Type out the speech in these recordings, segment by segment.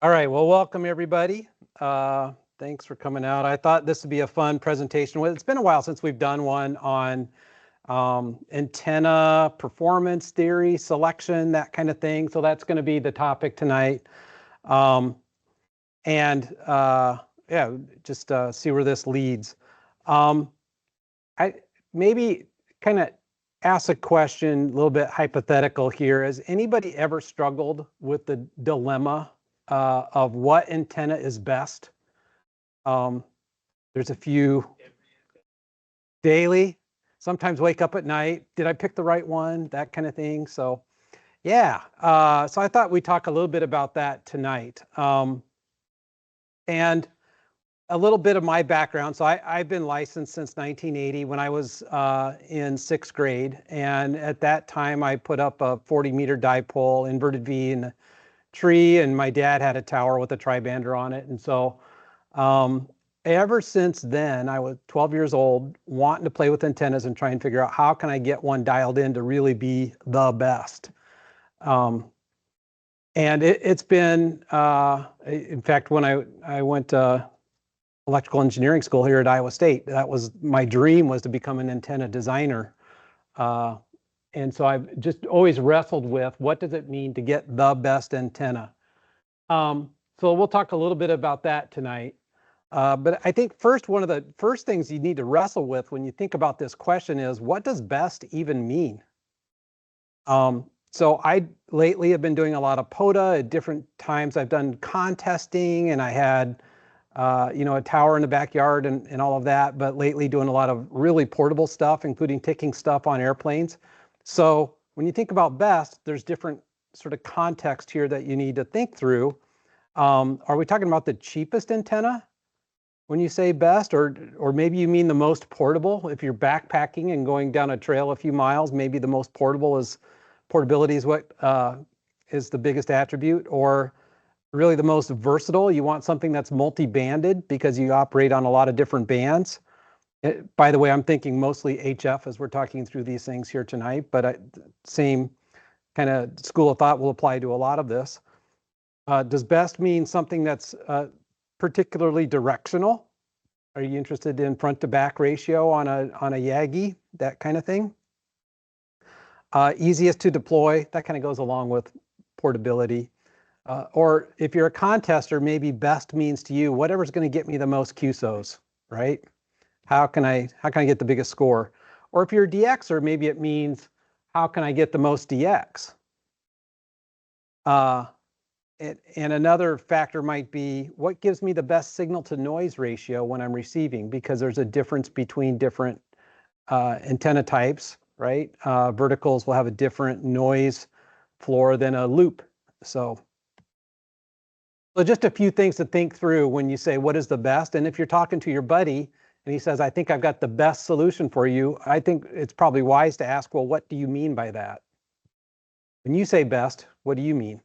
All right, well, welcome everybody. Thanks for coming out. I thought this would be a fun presentation. Well, it's been a while since we've done one on antenna performance theory, selection, that kind of thing. So that's going to be the topic tonight. Um, and yeah, just see where this leads. I maybe kind of ask a question, a little bit hypothetical here. Has anybody ever struggled with the dilemma of what antenna is best? There's a few daily, sometimes wake up at night. Did I pick the right one? That kind of thing. So yeah, so I thought we'd talk a little bit about that tonight. And a little bit of my background. So I've been licensed since 1980 when I was in sixth grade. And at that time, I put up a 40-meter dipole, inverted V in a tree. And my dad had a tower with a tribander on it. And so ever since then, I was 12 years old, wanting to play with antennas and try and figure out how can I get one dialed in to really be the best. And it's been, in fact, when I went to electrical engineering school here at Iowa State, that was my dream, was to become an antenna designer. And so I've just always wrestled with what does it mean to get the best antenna. So we'll talk a little bit about that tonight. But I think one of the first things you need to wrestle with when you think about this question is, what does best even mean? So I lately have been doing a lot of POTA. At different times I've done contesting, and I had a tower in the backyard and all of that, but lately doing a lot of really portable stuff, including taking stuff on airplanes. So when you think about best, there's different sort of context here that you need to think through. Are we talking about the cheapest antenna when you say best, or maybe you mean the most portable? If you're backpacking and going down a trail a few miles, maybe the most portability is what is the biggest attribute, or really the most versatile. You want something that's multi-banded because you operate on a lot of different bands. By the way, I'm thinking mostly HF as we're talking through these things here tonight, but same kind of school of thought will apply to a lot of this. Does best mean something that's particularly directional? Are you interested in front to back ratio on a Yagi, that kind of thing? Easiest to deploy, that kind of goes along with portability. Or if you're a contester, maybe best means to you whatever's going to get me the most QSOs, right? How can I get the biggest score? Or if you're a DXer, maybe it means how can I get the most DX? And another factor might be what gives me the best signal to noise ratio when I'm receiving, because there's a difference between different antenna types, right? Verticals will have a different noise floor than a loop. So just a few things to think through when you say what is the best. And if you're talking to your buddy and he says, I think I've got the best solution for you, I think it's probably wise to ask, well, what do you mean by that? When you say best, what do you mean?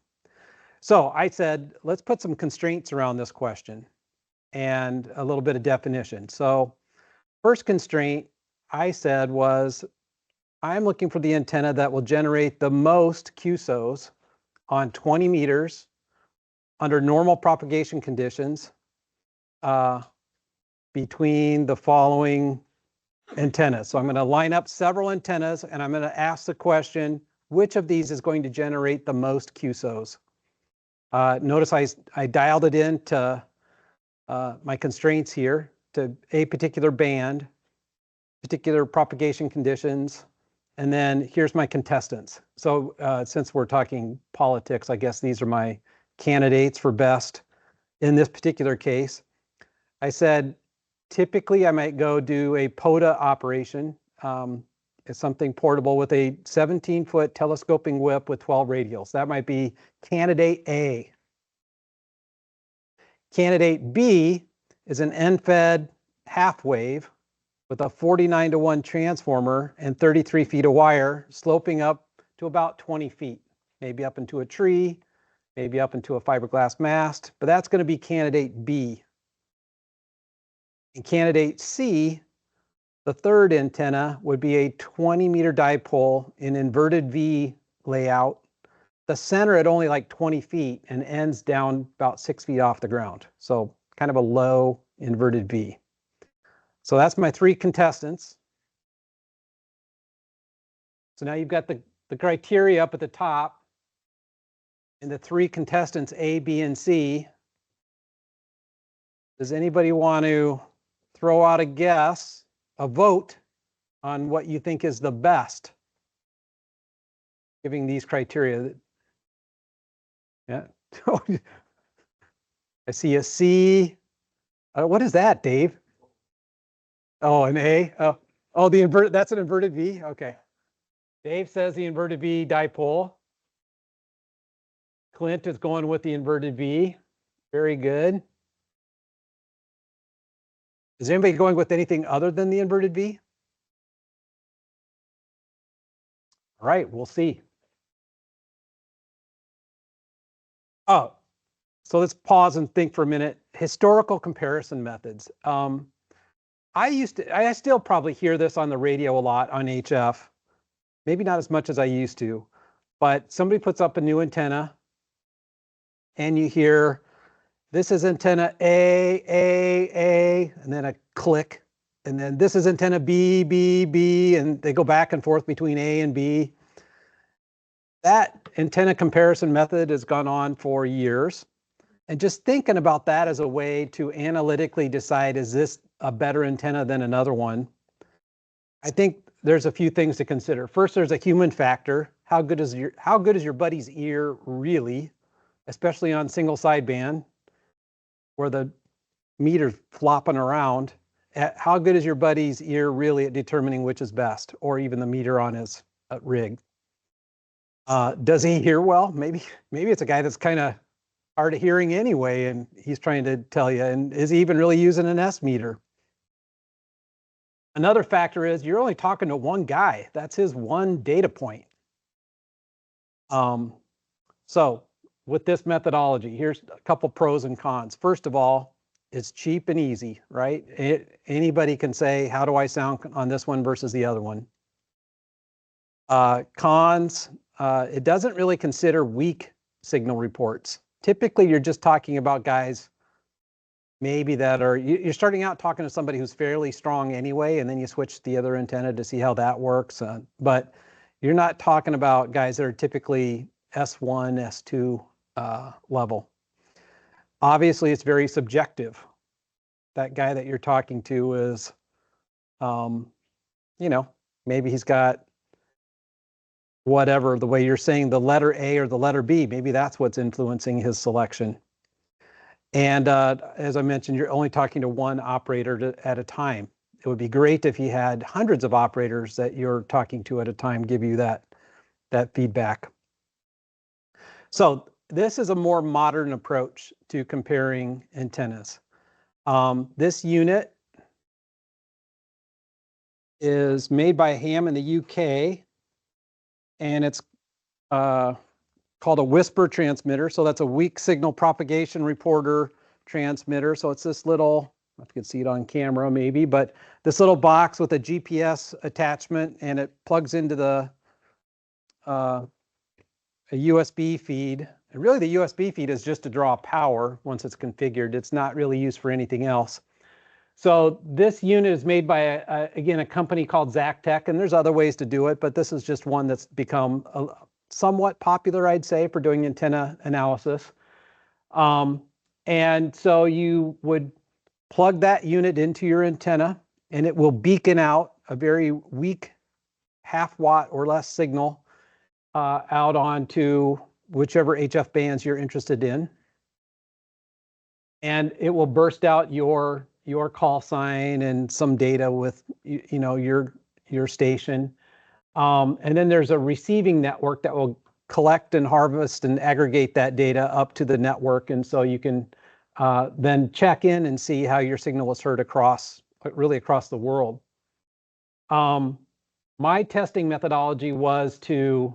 So I said, let's put some constraints around this question and a little bit of definition. So first constraint I said was, I'm looking for the antenna that will generate the most QSOs on 20 meters under normal propagation conditions between the following antennas. So I'm going to line up several antennas and I'm going to ask the question, which of these is going to generate the most QSOs? Notice I dialed it in to my constraints here to a particular band, particular propagation conditions, and then here's my contestants. So since we're talking politics, I guess these are my candidates for best in this particular case. I said, typically I might go do a POTA operation. It's something portable with a 17-foot telescoping whip with 12 radials. That might be candidate A. Candidate B is an end-fed half wave with a 49-to-1 transformer and 33 feet of wire sloping up to about 20 feet, maybe up into a tree, maybe up into a fiberglass mast, but that's going to be candidate B. And candidate C, the third antenna, would be a 20-meter dipole in inverted V layout the center at only like 20 feet and ends down about 6 feet off the ground. So kind of a low inverted V. So that's my 3 contestants. So now you've got the criteria up at the top and the 3 contestants A, B, and C. Does anybody want to throw out a guess, a vote on what you think is the best, giving these criteria? Yeah. I see a C. What is that, Dave? Oh, an A. Oh, the inverted. That's an inverted V. Okay. Dave says the inverted V dipole. Clint is going with the inverted V. Very good. Is anybody going with anything other than the inverted V? All right, we'll see. Oh, so let's pause and think for a minute. Historical comparison methods. I still probably hear this on the radio a lot on HF. Maybe not as much as I used to, but somebody puts up a new antenna and you hear, this is antenna A, and then a click. And then this is antenna B, and they go back and forth between A and B. That antenna comparison method has gone on for years. And just thinking about that as a way to analytically decide, is this a better antenna than another one? I think there's a few things to consider. First, there's a human factor. How good is your buddy's ear really, especially on single sideband, where the meter's flopping around? How good is your buddy's ear really at determining which is best, or even the meter on his rig? Does he hear well? Maybe it's a guy that's kind of hard of hearing anyway, and he's trying to tell you. And is he even really using an S meter? Another factor is you're only talking to one guy. That's his one data point. So with this methodology, here's a couple pros and cons. First of all, it's cheap and easy, right? Anybody can say, how do I sound on this one versus the other one? Cons, it doesn't really consider weak signal reports. Typically, you're just talking about guys maybe that are, you're starting out talking to somebody who's fairly strong anyway, and then you switch the other antenna to see how that works. But you're not talking about guys that are typically S1, S2 level. Obviously, it's very subjective. That guy that you're talking to is, maybe he's got whatever, the way you're saying the letter A or the letter B, maybe that's what's influencing his selection. And as I mentioned, you're only talking to one operator at a time. It would be great if you had hundreds of operators that you're talking to at a time give you that feedback. So this is a more modern approach to comparing antennas. This unit is made by Ham in the UK, and it's called a whisper transmitter. So that's a weak signal propagation reporter transmitter. So it's this little, I don't know if you can see it on camera maybe, but this little box with a GPS attachment, and it plugs into the a USB feed. And really the USB feed is just to draw power once it's configured. It's not really used for anything else. So this unit is made by, again, a company called Zactec, and there's other ways to do it, but this is just one that's become somewhat popular, I'd say, for doing antenna analysis. And so you would plug that unit into your antenna, and it will beacon out a very weak half-watt or less signal out onto whichever HF bands you're interested in. And it will burst out your call sign and some data with your station. And then there's a receiving network that will collect and harvest and aggregate that data up to the network. And so you can then check in and see how your signal was heard across the world. My testing methodology was to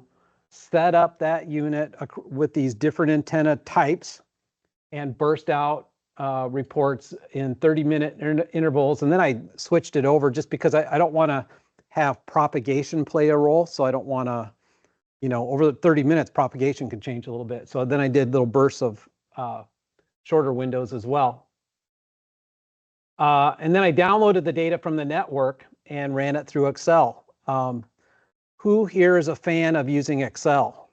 set up that unit with these different antenna types and burst out reports in 30-minute intervals. And then I switched it over just because I don't want to have propagation play a role. So I don't want to over the 30 minutes, propagation could change a little bit. So then I did little bursts of shorter windows as well. And then I downloaded the data from the network and ran it through Excel. Who here is a fan of using Excel?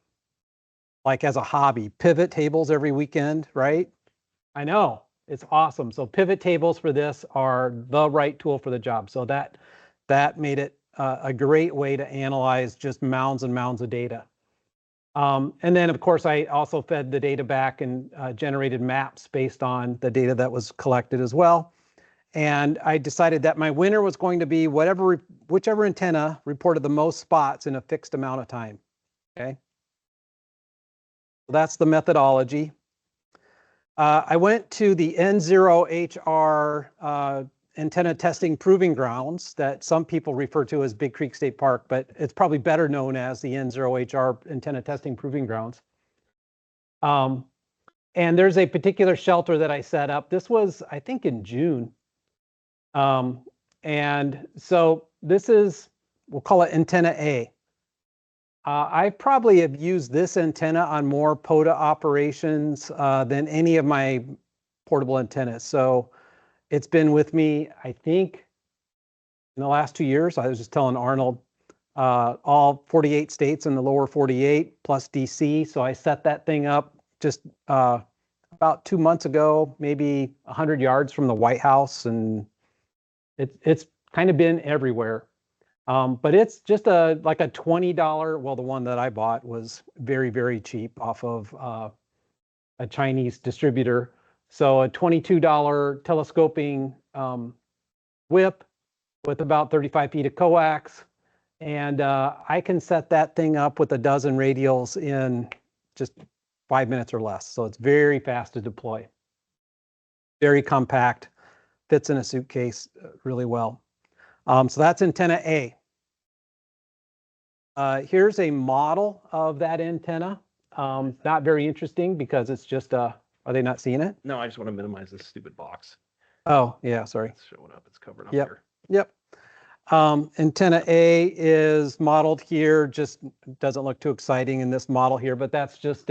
Like as a hobby, pivot tables every weekend, right? I know, it's awesome. So pivot tables for this are the right tool for the job. So that made it a great way to analyze just mounds and mounds of data. And then, of course, I also fed the data back and generated maps based on the data that was collected as well. And I decided that my winner was going to be whichever antenna reported the most spots in a fixed amount of time. Okay. So that's the methodology. I went to the N0HR antenna testing proving grounds that some people refer to as Big Creek State Park, but it's probably better known as the N0HR antenna testing proving grounds. And there's a particular shelter that I set up. This was, I think, in June. And so this is, we'll call it antenna A. I probably have used this antenna on more POTA operations than any of my portable antennas. So it's been with me, I think, in the last 2 years. I was just telling Arnold, all 48 states in the lower 48 plus DC. So I set that thing up just about 2 months ago, maybe 100 yards from the White House, and it's kind of been everywhere. But it's just like a $20, well, the one that I bought was very, very cheap off of a Chinese distributor. So a $22 telescoping whip with about 35 feet of coax. And I can set that thing up with a dozen radials in just 5 minutes or less. So it's very fast to deploy. Very compact, fits in a suitcase really well. So that's antenna A. Here's a model of that antenna. Not very interesting because it's just are they not seeing it? No, I just want to minimize this stupid box. Oh, yeah, sorry. It's showing up, it's covered up Yep. here. Yep. Antenna A is modeled here, just doesn't look too exciting in this model here, but that's just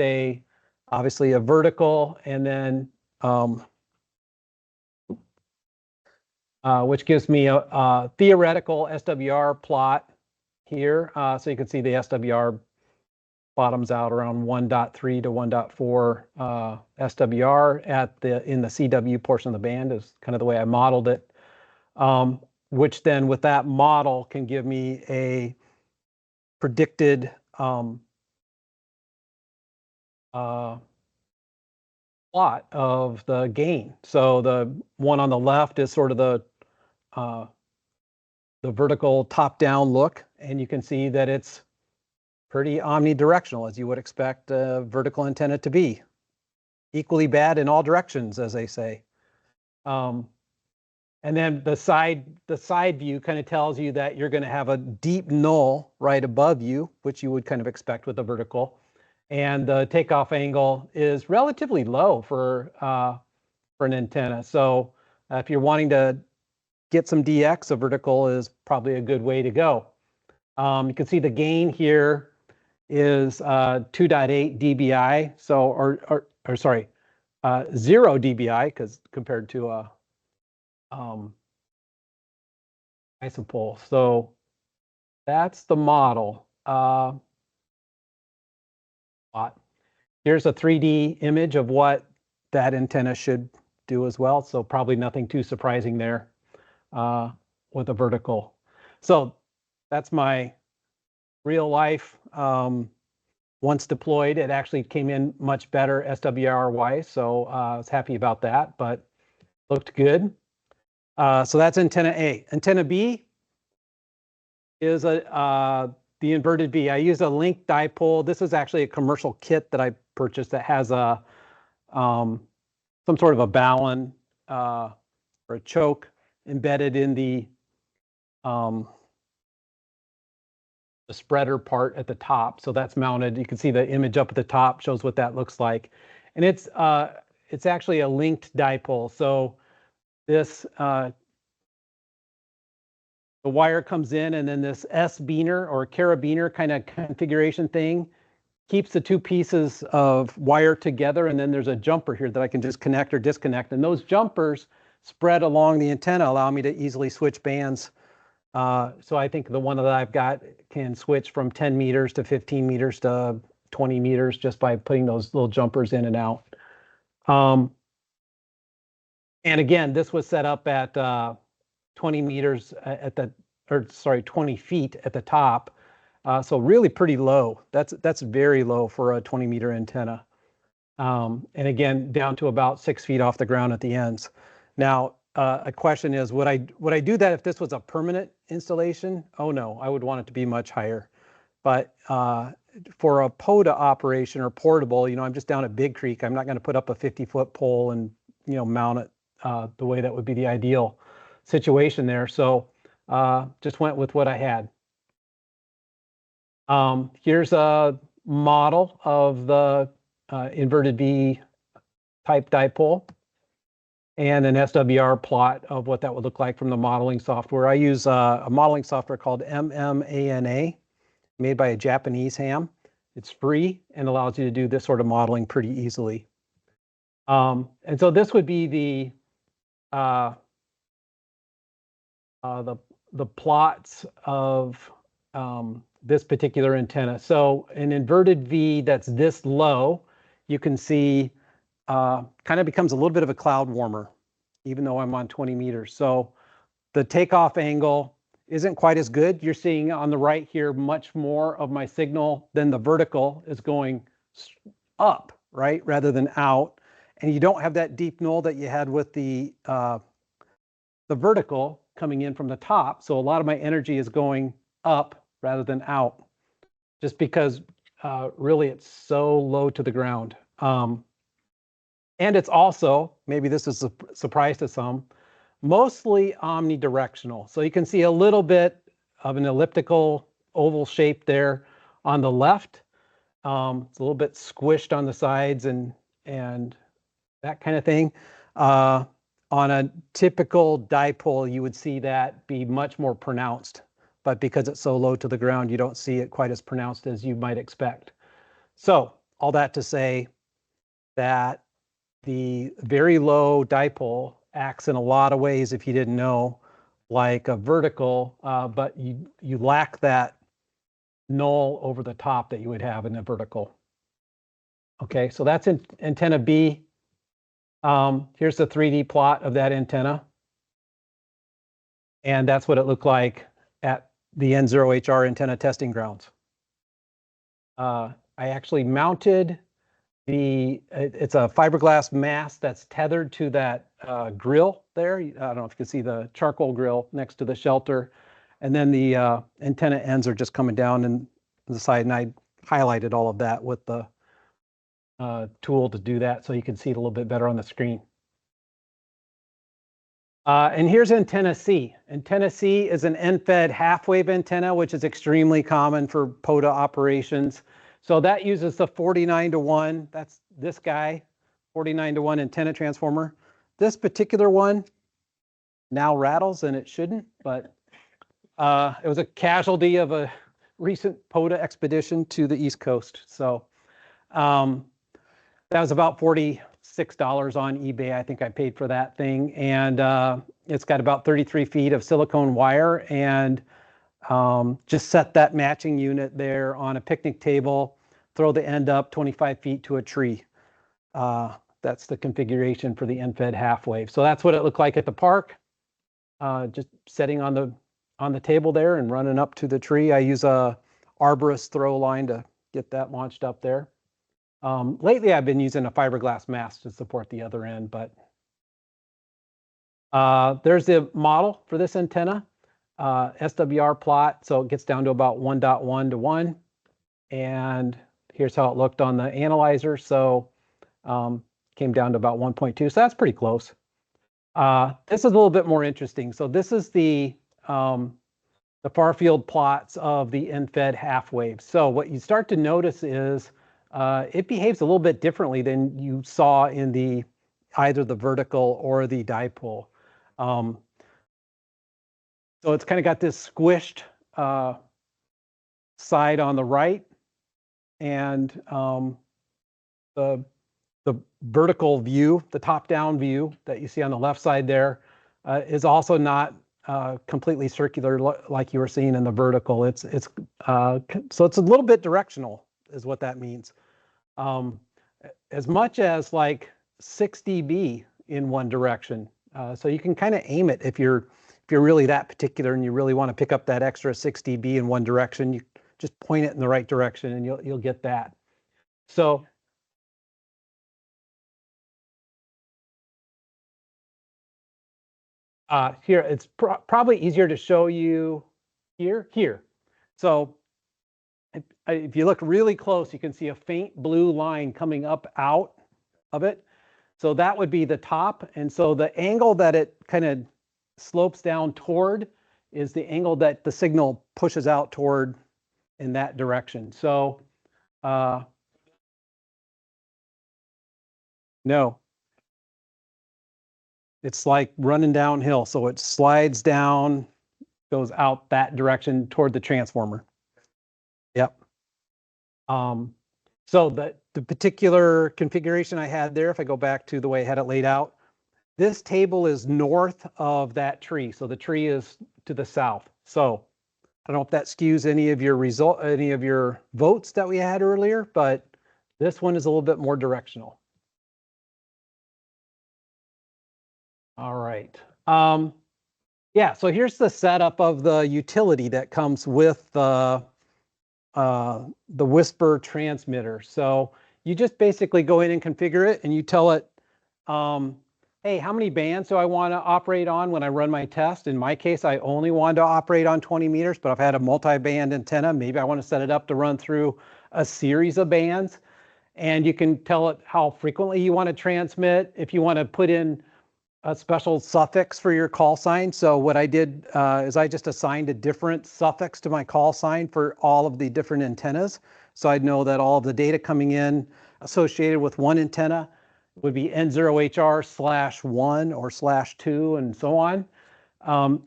obviously a vertical, and then which gives me a theoretical SWR plot here. So you can see the SWR bottoms out around 1.3 to 1.4 SWR in the CW portion of the band is kind of the way I modeled it, which then with that model can give me a predicted plot of the gain. So the one on the left is sort of the vertical top-down look, and you can see that it's pretty omnidirectional, as you would expect a vertical antenna to be. Equally bad in all directions, as they say. And then the side view kind of tells you that you're going to have a deep null right above you, which you would kind of expect with a vertical. And the takeoff angle is relatively low for an antenna. So if you're wanting to get some DX, a vertical is probably a good way to go. You can see the gain here is 2.8 dBi. So, or sorry, 0 dBi, because compared to a isopole. So that's the model. Here's a 3D image of what that antenna should do as well. So probably nothing too surprising there with a vertical. So that's my real life. Once deployed, it actually came in much better SWR-wise. So I was happy about that, but looked good. So that's antenna A. Antenna B is the inverted B. I use a link dipole. This is actually a commercial kit that I purchased that has some sort of a ballon or a choke embedded in the spreader part at the top. So that's mounted. You can see the image up at the top shows what that looks like, and it's actually a linked dipole. So this the wire comes in, and then this S-beaner or carabiner kind of configuration thing keeps the two pieces of wire together, and then there's a jumper here that I can just connect or disconnect. And those jumpers spread along the antenna allow me to easily switch bands. So I think the one that I've got can switch from 10 meters to 15 meters to 20 meters just by putting those little jumpers in and out. And again, this was set up at 20 meters at the, or sorry, 20 feet at the top. So really pretty low. That's very low for a 20-meter antenna. And again, down to about 6 feet off the ground at the ends. Now, a question is, would I do that if this was a permanent installation? Oh no, I would want it to be much higher. But for a POTA operation or portable, I'm just down at Big Creek. I'm not going to put up a 50-foot pole and mount it the way that would be the ideal situation there. So just went with what I had. Here's a model of the inverted V type dipole and an SWR plot of what that would look like from the modeling software. I use a modeling software called MMANA, made by a Japanese ham. It's free and allows you to do this sort of modeling pretty easily. And so this would be the plots of this particular antenna. So an inverted V that's this low, you can see kind of becomes a little bit of a cloud warmer, even though I'm on 20 meters. So the takeoff angle isn't quite as good. You're seeing on the right here, much more of my signal than the vertical is going up, right, rather than out. And you don't have that deep null that you had with the vertical coming in from the top. So a lot of my energy is going up rather than out, just because really it's so low to the ground. And it's also, maybe this is a surprise to some, mostly omnidirectional. So you can see a little bit of an elliptical oval shape there on the left. It's a little bit squished on the sides and that kind of thing. On a typical dipole, you would see that be much more pronounced, but because it's so low to the ground, you don't see it quite as pronounced as you might expect. So all that to say that the very low dipole acts in a lot of ways, if you didn't know, like a vertical, but you lack that null over the top that you would have in a vertical. Okay, so that's antenna B. Here's the 3D plot of that antenna. And that's what it looked like at the N0HR antenna testing grounds. I actually mounted it's a fiberglass mast that's tethered to that grill there. I don't know if you can see the charcoal grill next to the shelter. And then the antenna ends are just coming down and the side, and I highlighted all of that with the tool to do that so you can see it a little bit better on the screen. And here's antenna C. Antenna C is an end-fed half-wave antenna, which is extremely common for POTA operations. So that uses the 49-to-1. That's this guy, 49-to-1 antenna transformer. This particular one now rattles, and it shouldn't, but it was a casualty of a recent POTA expedition to the East Coast. So that was about $46 on eBay. I think I paid for that thing. And it's got about 33 feet of silicone wire, and just set that matching unit there on a picnic table, throw the end up 25 feet to a tree. That's the configuration for the end-fed half wave. So that's what it looked like at the park. Just setting on the table there and running up to the tree. I use a arborist throw line to get that launched up there. Lately, I've been using a fiberglass mast to support the other end, but there's the model for this antenna, SWR plot. So it gets down to about 1.1 to 1. And here's how it looked on the analyzer. So came down to about 1.2. So that's pretty close. This is a little bit more interesting. So this is the far field plots of the end-fed half wave. So what you start to notice is it behaves a little bit differently than you saw in either the vertical or the dipole. So it's kind of got this squished side on the right, and the vertical view, the top-down view that you see on the left side there, is also not completely circular like you were seeing in the vertical. So it's a little bit directional, is what that means. As much as like 6 dB in one direction. So you can kind of aim it if you're really that particular and you really want to pick up that extra 6 dB in one direction. You just point it in the right direction and you'll get that. So here, it's probably easier to show you here. So if you look really close, you can see a faint blue line coming up out of it. So that would be the top. And so the angle that it kind of slopes down toward is the angle that the signal pushes out toward in that direction. So no, it's like running downhill. So it slides down, goes out that direction toward the transformer. Yep. So the particular configuration I had there, if I go back to the way I had it laid out, this table is north of that tree. So the tree is to the south. So I don't know if that skews any of your votes that we had earlier, but this one is a little bit more directional. All right. Yeah, so here's the setup of the utility that comes with the Whisper transmitter. So you just basically go in and configure it, and you tell it, hey, how many bands do I want to operate on when I run my test? In my case, I only wanted to operate on 20 meters, but if I had a multi-band antenna, maybe I want to set it up to run through a series of bands. And you can tell it how frequently you want to transmit, if you want to put in a special suffix for your call sign. So what I did is I just assigned a different suffix to my call sign for all of the different antennas. So I'd know that all of the data coming in associated with one antenna would be N0HR/1 or /2 and so on.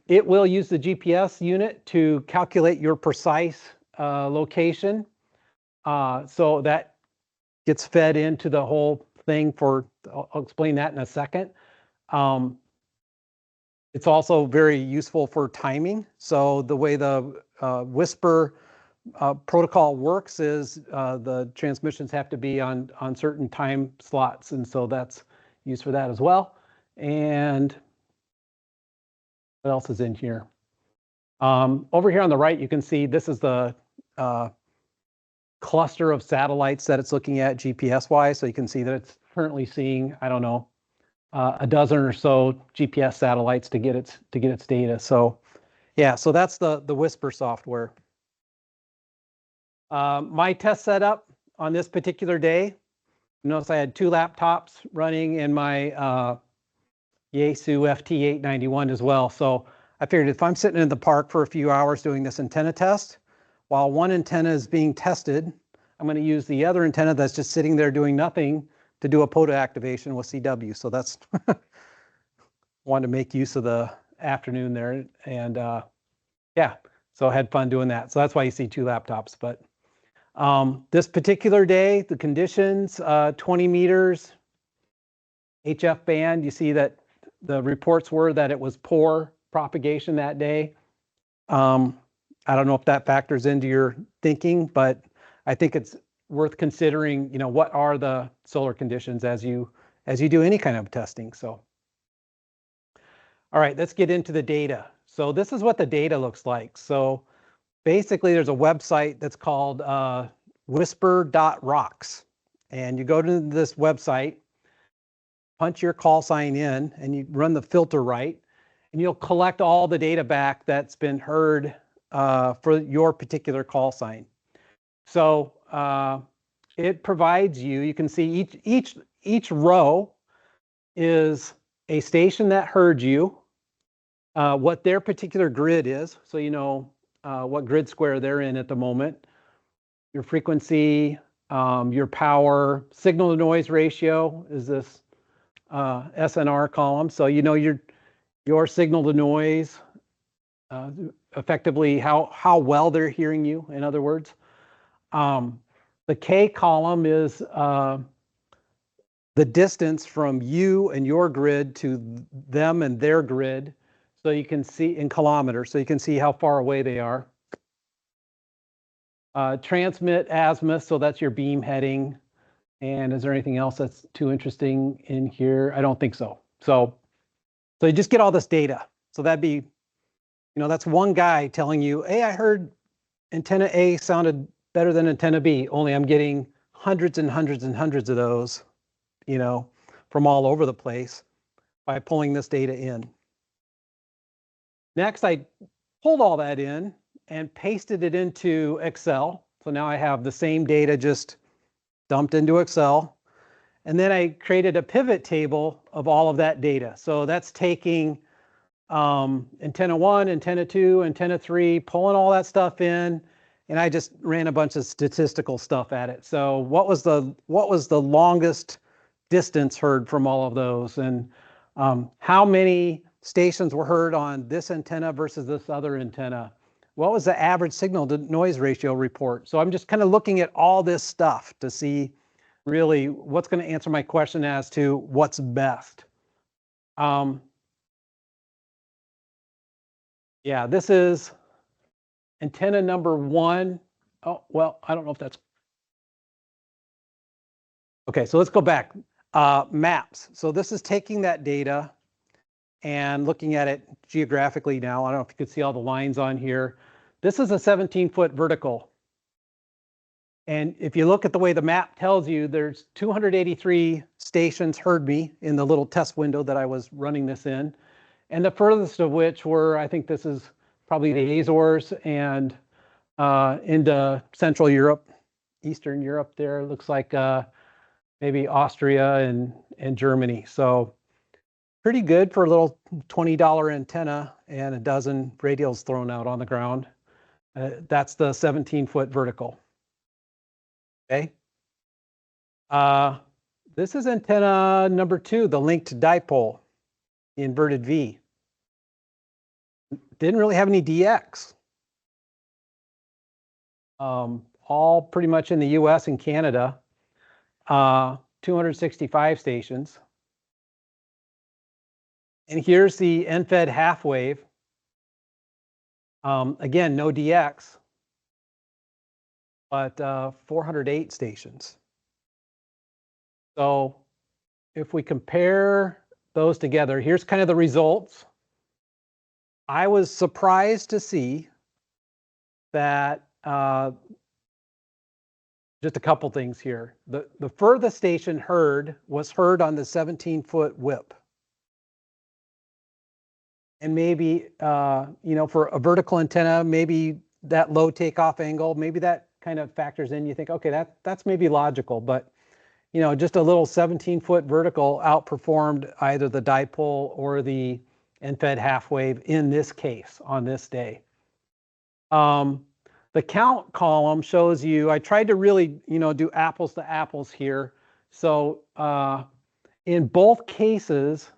It will use the GPS unit to calculate your precise location. So that gets fed into the whole thing I'll explain that in a second. It's also very useful for timing. So the way the Whisper protocol works is the transmissions have to be on certain time slots, and so that's used for that as well. And what else is in here? Over here on the right, you can see this is the cluster of satellites that it's looking at GPS-wise. So you can see that it's currently seeing, I don't know, a dozen or so GPS satellites to get its data. So yeah, so that's the Whisper software. My test setup on this particular day, notice I had 2 laptops running in my Yaesu FT891 as well. So I figured if I'm sitting in the park for a few hours doing this antenna test, while one antenna is being tested, I'm going to use the other antenna that's just sitting there doing nothing to do a POTA activation with CW. So that's wanted to make use of the afternoon there. And yeah, so I had fun doing that. So that's why you see 2 laptops. But this particular day, the conditions, 20 meters, HF band, you see that the reports were that it was poor propagation that day. I don't know if that factors into your thinking, but I think it's worth considering, what are the solar conditions as you do any kind of testing. So, all right, let's get into the data. So this is what the data looks like. So basically there's a website that's called whisper.rocks. And you go to this website, punch your call sign in, and you run the filter right, and you'll collect all the data back that's been heard for your particular call sign. So it provides you can see each row is a station that heard you, what their particular grid is, so you know what grid square they're in at the moment, your frequency, your power, signal to noise ratio is this SNR column. So you know your signal to noise effectively how well they're hearing you, in other words. The K column is the distance from you and your grid to them and their grid. So you can see in kilometers, so you can see how far away they are. Transmit azimuth, so that's your beam heading. And is there anything else that's too interesting in here? I don't think so. So you just get all this data. So that'd be, that's one guy telling you, hey, I heard antenna A sounded better than antenna B, only I'm getting hundreds and hundreds and hundreds of those, from all over the place by pulling this data in. Next, I pulled all that in and pasted it into Excel. So now I have the same data just dumped into Excel. And then I created a pivot table of all of that data. So that's taking antenna 1, antenna 2, antenna 3, pulling all that stuff in, and I just ran a bunch of statistical stuff at it. So what was the longest distance heard from all of those, and how many stations were heard on this antenna versus this other antenna? What was the average signal to noise ratio report? So I'm just kind of looking at all this stuff to see really what's going to answer my question as to what's best. Yeah, this is antenna number 1. Oh, well, I don't know if that's... Okay, so let's go back. Maps. So this is taking that data and looking at it geographically now. I don't know if you could see all the lines on here. This is a 17-foot vertical. And if you look at the way the map tells you, there's 283 stations heard me in the little test window that I was running this in. And the furthest of which were, I think this is probably the Azores and into Central Europe, Eastern Europe there. It looks like maybe Austria and Germany. So pretty good for a little $20 antenna and a dozen radials thrown out on the ground. That's the 17-foot vertical. Okay. This is antenna number 2, the linked dipole, the inverted V. Didn't really have any DX. All pretty much in the US and Canada. 265 stations. And here's the end-fed half wave. Again, no DX, but 408 stations. So if we compare those together, here's kind of the results. I was surprised to see that just a couple things here. The furthest station was heard on the 17-foot whip. And maybe, for a vertical antenna, maybe that low takeoff angle, maybe that kind of factors in. You think, okay, that's maybe logical, but just a little 17-foot vertical outperformed either the dipole or the end-fed half wave in this case on this day. The count column shows you, I tried to really, do apples to apples here. So in both cases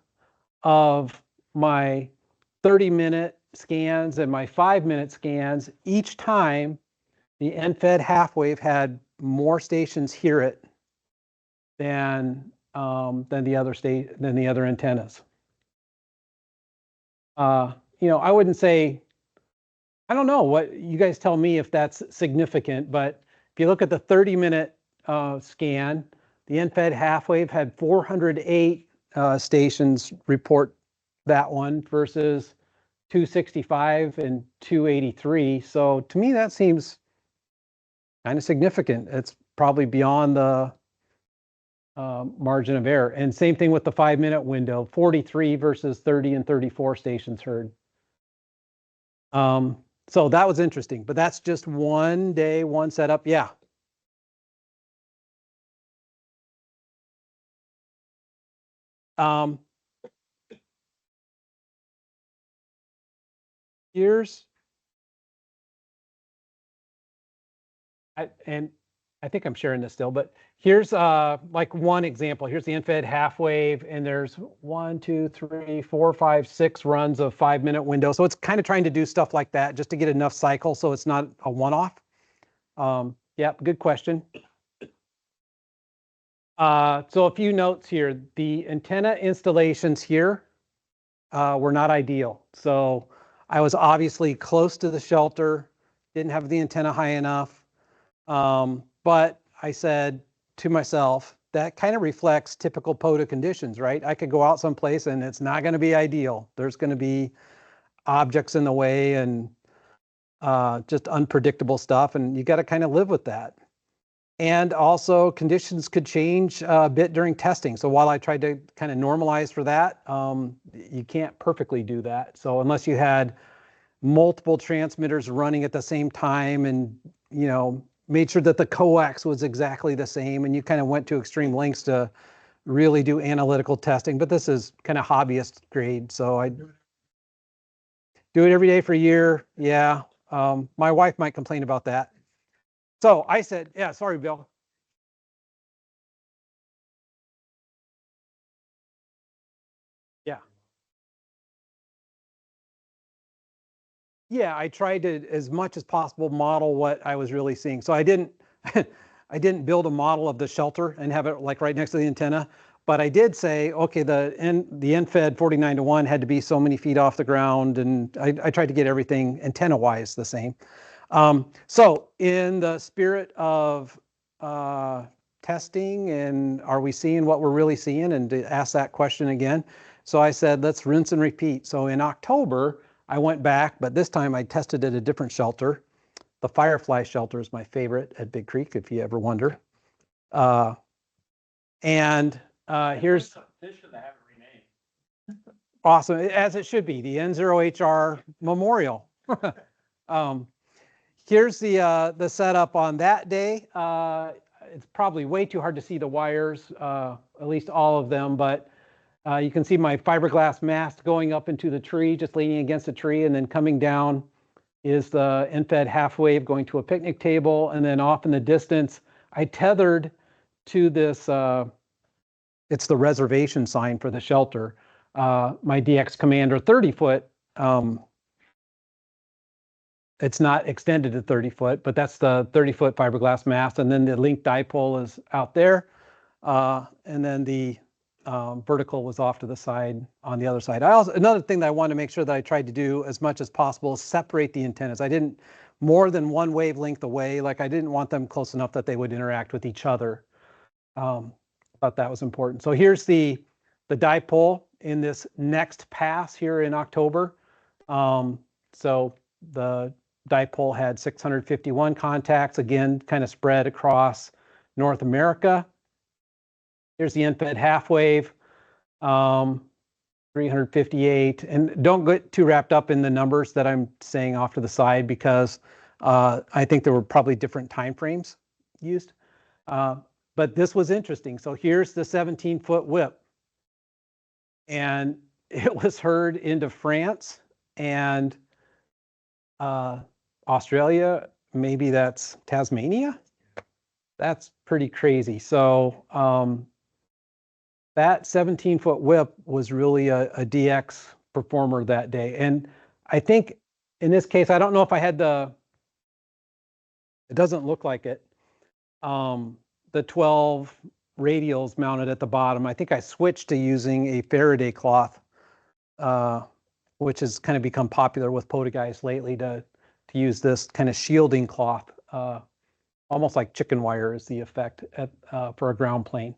of my 30-minute scans and my 5-minute scans, each time the end-fed half wave had more stations hear it than the other antennas. I wouldn't say, I don't know, what you guys tell me if that's significant, but if you look at the 30-minute scan, the end-fed half wave had 408 stations report that one versus 265 and 283. So to me, that seems kind of significant. It's probably beyond the margin of error. And same thing with the 5-minute window, 43 versus 30 and 34 stations heard. So that was interesting, but that's just one day, one setup. Yeah. Here's, and I think I'm sharing this still, but Here's like one example. Here's the infrared half wave, and there's 1, 2, 3, 4, 5, 6 runs of 5-minute window. So it's kind of trying to do stuff like that just to get enough cycle so it's not a one-off. Yeah, good question. So a few notes here. The antenna installations here were not ideal. So I was obviously close to the shelter, didn't have the antenna high enough. But I said to myself, that kind of reflects typical POTA conditions, right? I could go out someplace and it's not going to be ideal. There's going to be objects in the way and just unpredictable stuff, and you got to kind of live with that. And also conditions could change a bit during testing. So while I tried to kind of normalize for that, you can't perfectly do that. So unless you had multiple transmitters running at the same time and, you know, made sure that the coax was exactly the same, and you kind of went to extreme lengths to really do analytical testing. But this is kind of hobbyist grade, so I do it every day for a year. Yeah, my wife might complain about that. So I said, yeah, sorry, Bill. Yeah. Yeah, I tried to, as much as possible, model what I was really seeing. So I didn't, I didn't build a model of the shelter and have it like right next to the antenna, but I did say, okay, the end-fed 49-to-1 had to be so many feet off the ground, and I tried to get everything antenna-wise the same. So in the spirit of testing and are we seeing what we're really seeing, and to ask that question again, so I said, let's rinse and repeat. So in October, I went back, but this time I tested at a different shelter. The Firefly shelter is my favorite at Big Creek, if you ever wonder. And here's awesome, as it should be, the N0HR Memorial. Here's the setup on that day. It's probably way too hard to see the wires, at least all of them, but you can see my fiberglass mast going up into the tree, just leaning against the tree, and then coming down is the end-fed half wave going to a picnic table, and then off in the distance, I tethered to this, it's the reservation sign for the shelter, my DX Commander 30-foot. It's not extended to 30-foot, but that's the 30-foot fiberglass mast, and then the link dipole is out there, and then the vertical was off to the side on the other side. Another thing that I wanted to make sure that I tried to do as much as possible is separate the antennas. I didn't more than one wavelength away. Like I didn't want them close enough that they would interact with each other. Thought that was important. So here's the dipole in this next pass here in October. So the dipole had 651 contacts, again, kind of spread across North America. Here's the end-fed half wave, 358. And don't get too wrapped up in the numbers that I'm saying off to the side, because I think there were probably different time frames used. But this was interesting. So here's the 17-foot whip. And it was heard into France and Australia. Maybe that's Tasmania. That's pretty crazy. So that 17-foot whip was really a DX performer that day. And I think in this case, I don't know if I had it doesn't look like it, the 12 radials mounted at the bottom. I think I switched to using a Faraday cloth, which has kind of become popular with POTA guys lately, to use this kind of shielding cloth, almost like chicken wire is the effect for a ground plane.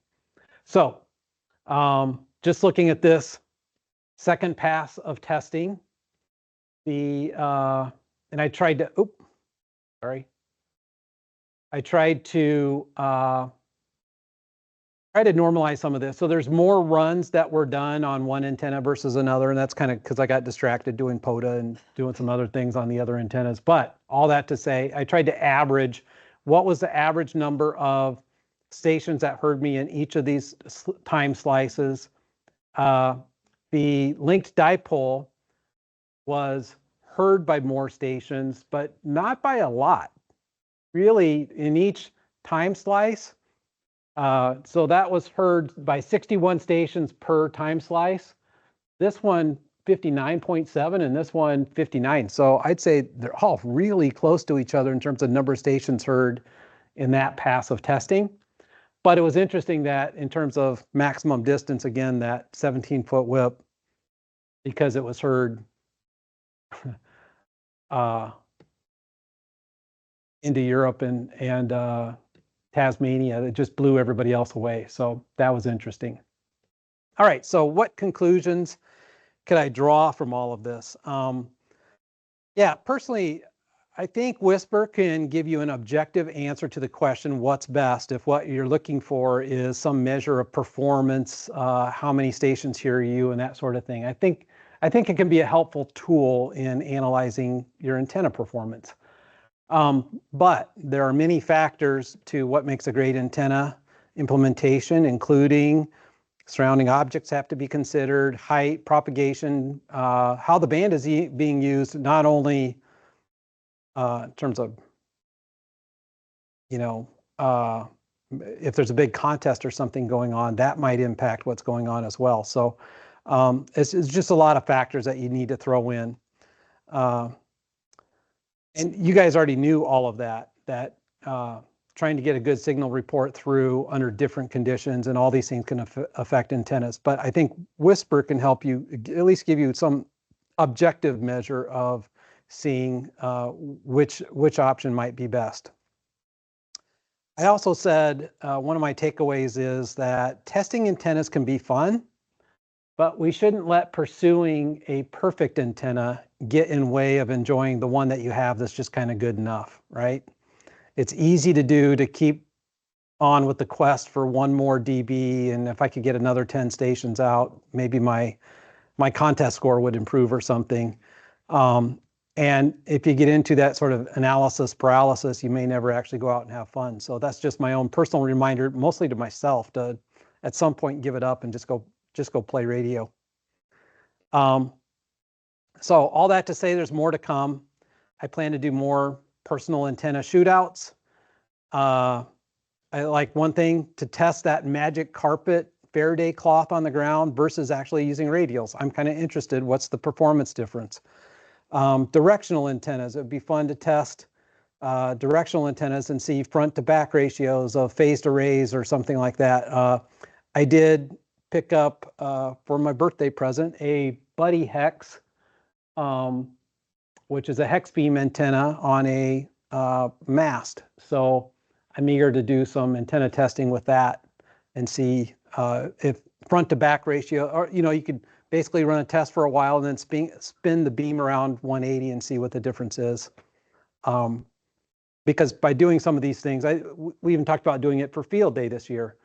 So just looking at this second pass of testing, and I tried to, I tried to normalize some of this. So there's more runs that were done on one antenna versus another, and that's kind of because I got distracted doing POTA and doing some other things on the other antennas. But all that to say, I tried to average what was the average number of stations that heard me in each of these time slices. The linked dipole was heard by more stations, but not by a lot. Really, in each time slice, So that was heard by 61 stations per time slice. This one 59.7 and this one 59. So I'd say they're all really close to each other in terms of number of stations heard in that pass of testing. But it was interesting that in terms of maximum distance, again, that 17-foot whip, because it was heard into Europe and Tasmania, it just blew everybody else away. So that was interesting. All right, so what conclusions could I draw from all of this? Yeah, personally, I think Whisper can give you an objective answer to the question, what's best, if what you're looking for is some measure of performance, how many stations hear you, and that sort of thing. I think it can be a helpful tool in analyzing your antenna performance. But there are many factors to what makes a great antenna implementation, including surrounding objects have to be considered, height, propagation, how the band is being used, not only in terms of, if there's a big contest or something going on, that might impact what's going on as well. So it's just a lot of factors that you need to throw in. And you guys already knew all of that trying to get a good signal report through under different conditions and all these things can affect antennas. But I think Whisper can help you at least give you some objective measure of seeing which option might be best. I also said one of my takeaways is that testing antennas can be fun, but we shouldn't let pursuing a perfect antenna get in way of enjoying the one that you have that's just kind of good enough, right? It's easy to do to keep on with the quest for one more dB, and if I could get another 10 stations out, maybe my contest score would improve or something. And if you get into that sort of analysis paralysis, you may never actually go out and have fun. So that's just my own personal reminder, mostly to myself, to at some point give it up and just go play radio. So all that to say, there's more to come. I plan to do more personal antenna shootouts. I like one thing to test that magic carpet Faraday cloth on the ground versus actually using radials. I'm kind of interested, what's the performance difference? Directional antennas, it would be fun to test directional antennas and see front to back ratios of phased arrays or something like that. I did pick up for my birthday present a Buddy Hex, which is a hex beam antenna on a mast. So I'm eager to do some antenna testing with that and see if front to back ratio, or you could basically run a test for a while and then spin the beam around 180 and see what the difference is. Because by doing some of these things, we even talked about doing it for field day this year.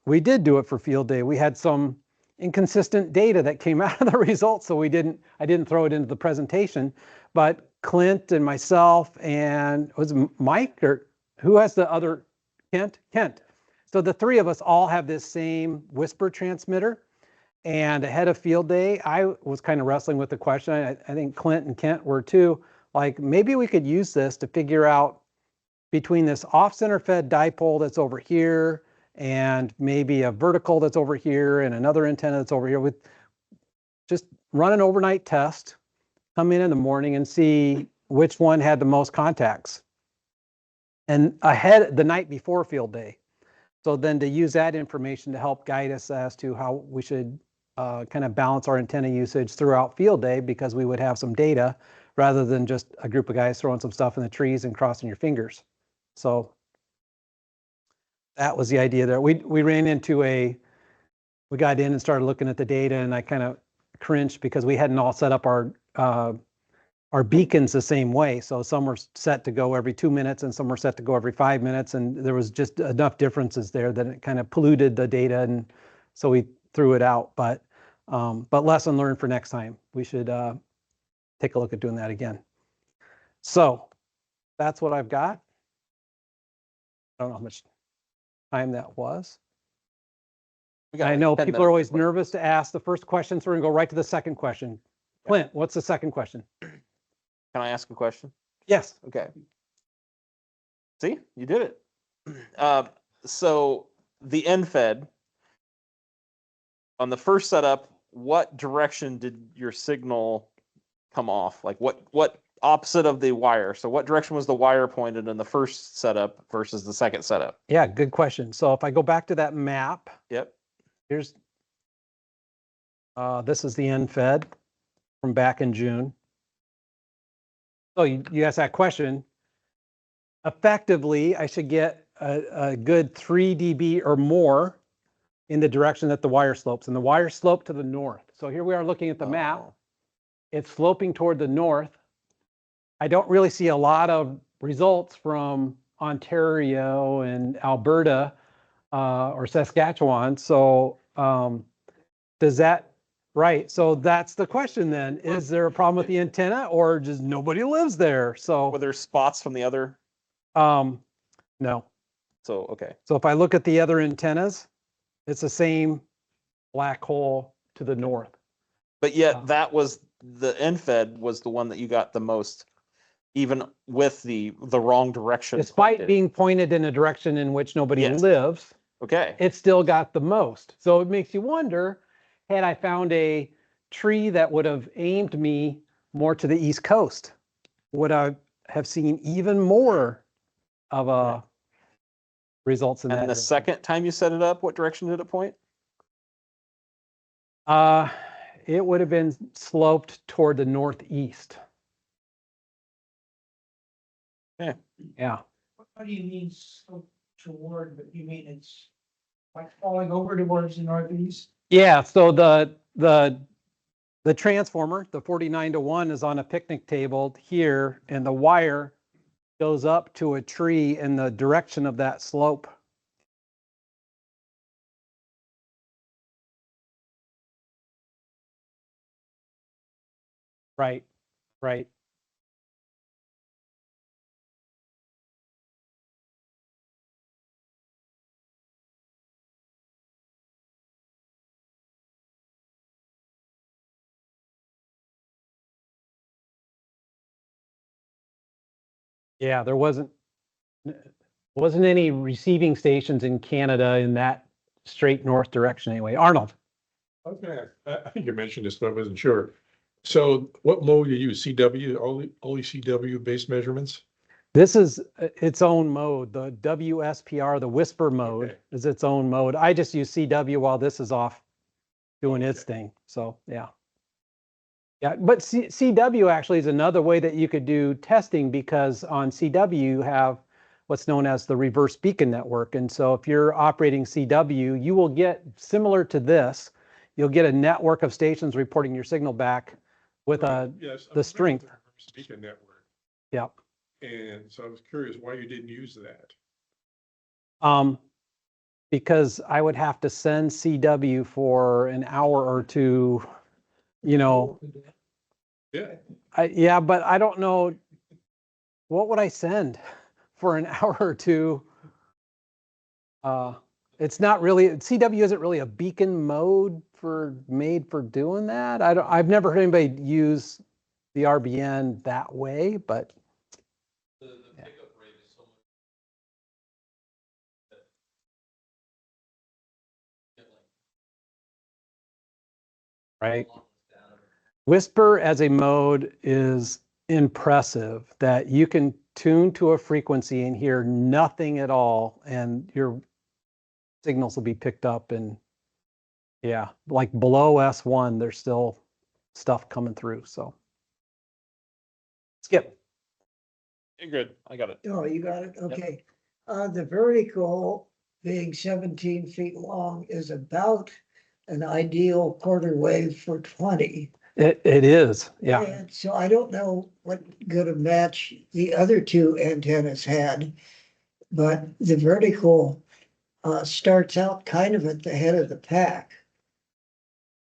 We did do it for field day. We had some inconsistent data that came out of the results, so I didn't throw it into the presentation. But Clint and myself and was Mike, or who has the other, Kent. So the three of us all have this same Whisper transmitter. And ahead of field day, I was kind of wrestling with the question. I think Clint and Kent were too. Like, maybe we could use this to figure out between this off-center fed dipole that's over here and maybe a vertical that's over here and another antenna that's over here, with just run an overnight test, come in the morning and see which one had the most contacts. And ahead the night before field day. So then to use that information to help guide us as to how we should kind of balance our antenna usage throughout field day, because we would have some data rather than just a group of guys throwing some stuff in the trees and crossing your fingers. So that was the idea there. We ran into we got in and started looking at the data, and I kind of cringed because we hadn't all set up our beacons the same way. So some were set to go every 2 minutes and some were set to go every 5 minutes. And there was just enough differences there that it kind of polluted the data. And so we threw it out, but lesson learned for next time. We should take a look at doing that again. So that's what I've got. I don't know how much time that was. I know people are always nervous to ask the first question, so we're gonna go right to the second question. Clint, what's the second question? Can I ask a question? Yes. Okay. See, you did it. So the end fed on the first setup, what direction did your signal come off? Like what opposite of the wire? So what direction was the wire pointed in the first setup versus the second setup? Yeah, good question. So if I go back to that map, Yep. here's this is the end fed from back in June. So you asked that question. Effectively, I should get a good 3 dB or more in the direction that the wire slopes. And the wire sloped to the north. So here we are looking at the map. Oh. It's sloping toward the north. I don't really see a lot of results from Ontario and Alberta or Saskatchewan. So does that, right? So that's the question then. Is there a problem with the antenna or just nobody lives there? Were So there spots from the other? no. So, okay. So if I look at the other antennas, it's the same black hole to the north. But yet that was the end fed was the one that you got the most, even with the wrong direction. Despite pointed. being pointed in a direction in which nobody Yes. lives, Okay. it still got the most. So it makes you wonder, had I found a tree that would have aimed me more to the East Coast, would I have seen even more of a results in that And the direction? second time you set it up, what direction did it point? It would have been sloped toward the northeast. Yeah. Yeah. What do you mean slope toward, but you mean it's like falling over towards the northeast? Yeah, so the transformer, the 49-to-1 is on a picnic table here, and the wire goes up to a tree in the direction of that slope. Right, right. Yeah, there wasn't any receiving stations in Canada in that straight north direction anyway. Arnold. Okay, I think you mentioned this, but I wasn't sure. So what mode you use? CW, only CW based measurements? This is its own mode. The WSPR, the whisper mode, Okay. is its own mode. I just use CW while this is off doing its thing. So yeah. Yeah, but CW actually is another way that you could do testing, because on CW you have what's known as the reverse beacon network. And so if you're operating CW, you will get, similar to this, you'll get a network of stations reporting your signal back with Yes, the strength. Beacon network. Yeah. And so I was curious why you didn't use that. Because I would have to send CW for an hour or two, you know. Yeah, Yeah, but I don't know, what would I send for an hour or two? It's not really, CW isn't really a beacon mode made for doing that. I've never heard anybody use the RBN that way, but. The pickup rate is so much. Right. Whisper as a mode is impressive, that you can tune to a frequency and hear nothing at all, and your signals will be picked up. And yeah, like below S1, there's still stuff coming through. So Skip. You're good. I got it. Oh, you got it, okay. The vertical being 17 feet long is about an ideal quarter wave for 20. It is, yeah. And so I don't know what good a match the other two antennas had, but the vertical starts out kind of at the head of the pack.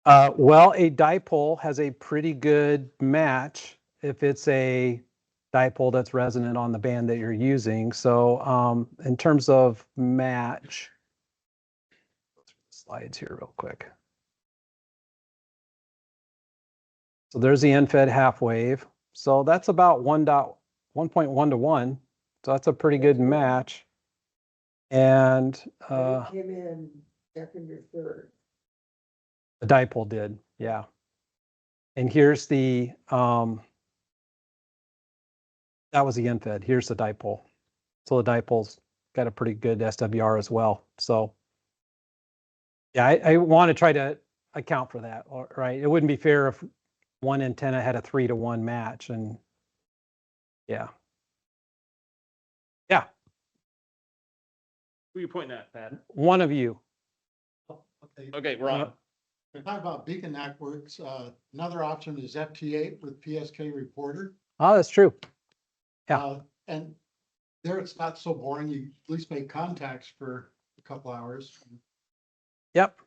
Well, a dipole has a pretty good match if it's a dipole that's resonant on the band that you're using. So in terms of match, go through the slides here real quick. So there's the end-fed half wave. So that's about 1.1 to 1. So that's a pretty good match. And It came in second or third. the dipole did, yeah. And here's the, that was the end-fed. Here's the dipole. So the dipole's got a pretty good SWR as well. So yeah, I want to try to account for that, right? It wouldn't be fair if one antenna had a 3-to-1 match, and yeah. Yeah, Who are you pointing at, Pat? one of you. Okay, Okay, we're on. we're talking about beacon networks. Another option is FT8 with PSK reporter. Oh, that's true. Yeah. And there it's not so boring. You at least make contacts for a couple hours. Yep.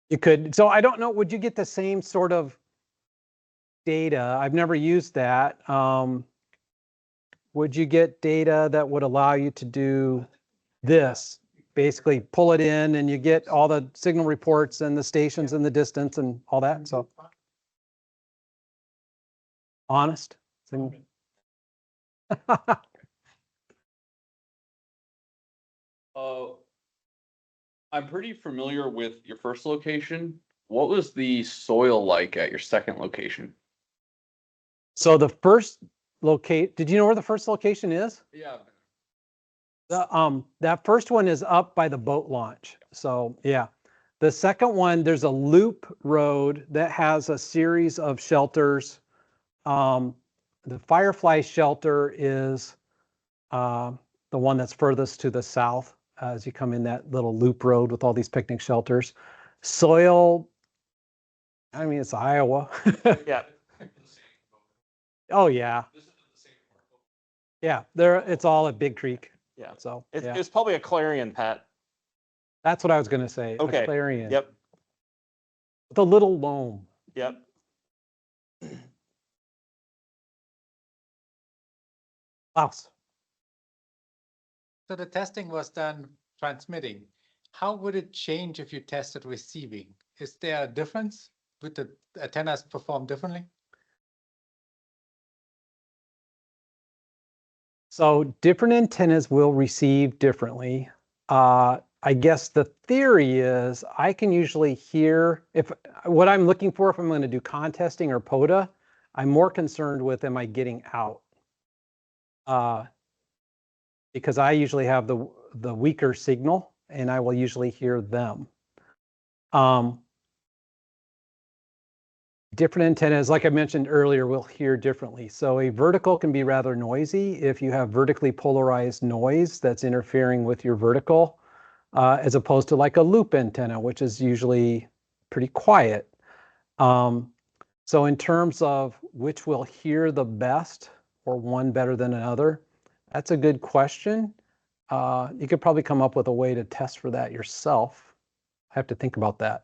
You could. So I don't know, would you get the same sort of data? I've never used that. Would you get data that would allow you to do this? Basically pull it in and you get all the signal reports and the stations and the distance and all that. So honest. I'm pretty familiar with your first location. What was the soil like at your second location? So the first did you know where the first location is? Yeah. That first one is up by the boat launch. So yeah. The second one, there's a loop road that has a series of shelters. The Firefly shelter is the one that's furthest to the south as you come in that little loop road with all these picnic shelters. Soil, I mean, it's Iowa. Yeah. Oh yeah. Yeah, it's all at Big Creek. Yeah. So It's, yeah, it's probably a Clarion, Pat. that's what I was gonna say. A Okay. Clarion. Yep. With a little loam. Yep. Klaus. So the testing was done transmitting. How would it change if you tested receiving? Is there a difference? Would the antennas perform differently? So different antennas will receive differently. I guess the theory is I can usually hear what I'm looking for if I'm going to do contesting or POTA, I'm more concerned with am I getting out? Because I usually have the weaker signal and I will usually hear them. Different antennas, like I mentioned earlier, will hear differently. So a vertical can be rather noisy if you have vertically polarized noise that's interfering with your vertical, as opposed to like a loop antenna, which is usually pretty quiet. So in terms of which will hear the best or one better than another, that's a good question. You could probably come up with a way to test for that yourself. I have to think about that.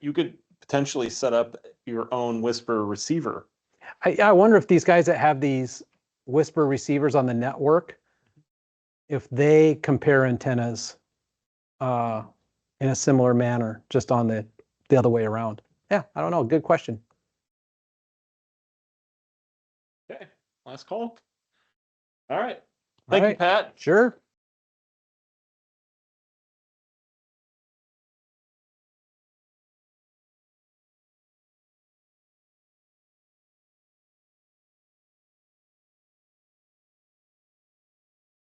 You could potentially set up your own whisper receiver. I wonder if these guys that have these whisper receivers on the network, if they compare antennas in a similar manner, just on the other way around. Yeah, I don't know. Good question. Okay. Last call. All right. All Thank you, right. Pat. Sure.